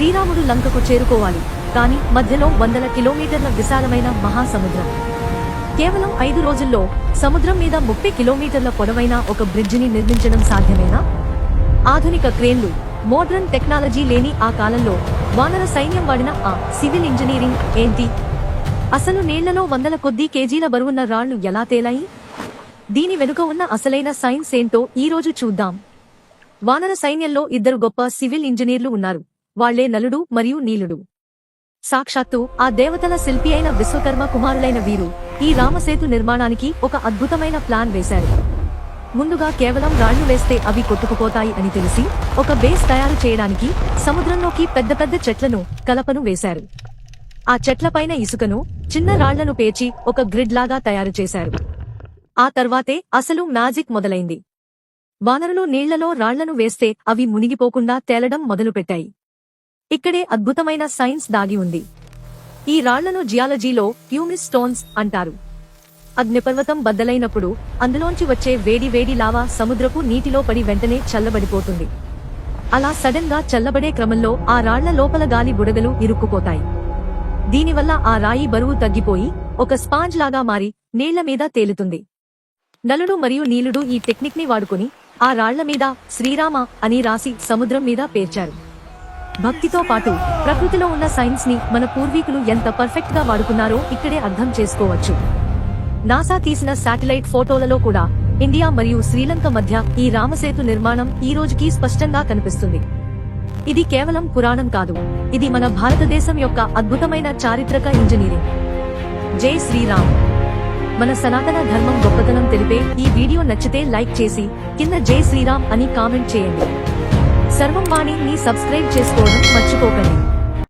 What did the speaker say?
శ్రీరాముడు లంకకు చేరుకోవాలి, కాని మధ్యలో వందల కిలోమీటర్ల విశాలమైన మహాసముద్రం. కేవలం 5 రోజుల్లో సముద్రం మీద 30 కిలోమీటర్ల పొడవైన ఒక బ్రిడ్జిని నిర్మించడం సాధ్యమేనా? ఆధునిక క్రేన్లు, మోడ్రన్ టెక్నాలజీ లేని ఆ కాలంలో వానర సైన్యం వాడిన ఆ సివిల్ ఇంజనీరింగ్ ఏంటి? అసలు నీళ్లలో వందల కొద్దీ కేజీల బరువున్న రాళ్లు ఎలా తేలాయి? దీని వెనుక ఉన్న అసలైన సైన్స్ ఏంటో ఈ రోజు చూద్దాం. వానర సైన్యంలో 2 గొప్ప సివిల్ ఇంజనీర్లు ఉన్నారు. వాళ్లే నలుడు మరియు నీలుడు. సాక్షాత్తు ఆ దేవతల శిల్పి అయిన విశ్వకర్మ కుమారులైన వీరు ఈ రామసేతు నిర్మాణానికి ఒక అద్భుతమైన ప్లాన్ వేశారు. ముందుగా కేవలం రాళ్లు వేస్తే అవి కొట్టుకుపోతాయి అని తెలిసి ఒక బేస్ తయారు చేయడానికి సముద్రంలోకి పెద్ద పెద్ద చెట్లను, కలపను వేశారు. ఆ చెట్లపైన ఇసుకను, చిన్న రాళ్లను పేర్చి ఒక గ్రిడ్ లాగా తయారు చేశారు. ఆ తర్వాతే అసలు మ్యాజిక్ మొదలైంది. వానరులు నీళ్లలో రాళ్లను వేస్తే అవి మునిగిపోకుండా తేలడం మొదలుపెట్టాయి. ఇక్కడే అద్భుతమైన సైన్స్ దాగి ఉంది. ఈ రాళ్లను జియాలజీలో హ్యూమిస్ స్టోన్స్ అంటారు. అగ్నిపర్వతం బద్దలైనప్పుడు అందులోంచి వచ్చే వేడి వేడి లావా సముద్రపు నీటిలో పడి వెంటనే చల్లబడిపోతుంది. అలా సడన్ గా చల్లబడే క్రమంలో ఆ రాళ్ల లోపల గాలి బుడగలు ఇరుక్కుపోతాయి. దీనివల్ల ఆ రాయి బరువు తగ్గిపోయి ఒక స్పాంజ్ లాగా మారి నీళ్ల మీద తేలుతుంది. నలుడు మరియు నీలుడు ఈ టెక్నిక్ ని వాడుకుని ఆ రాళ్ల మీద శ్రీరామ అని రాసి సముద్రం మీద పేర్చారు. భక్తితో పాటు ప్రకృతిలో ఉన్న సైన్స్ ని మన పూర్వీకులు ఎంత పర్ఫెక్ట్ గా వాడుకున్నారో ఇక్కడే అర్థం చేసుకోవచ్చు. నాసా తీసిన శాటిలైట్ ఫోటోలలో కూడా ఇండియా మరియు శ్రీలంక మధ్య ఈ రామసేతు నిర్మాణం ఈ రోజుకి స్పష్టంగా కనిపిస్తుంది. ఇది కేవలం పురాణం కాదు, ఇది మన భారతదేశం యొక్క అద్భుతమైన చారిత్రక ఇంజనీరింగ్. జై శ్రీరామ్. మన సనాతన ధర్మం గొప్పతనం తెలిపే ఈ వీడియో నచ్చితే లైక్ చేసి కింద జై శ్రీరామ్ అని కామెంట్ చేయండి. సర్వం వాణిని సబ్స్క్రైబ్ చేసుకోవడం మర్చిపోకండి.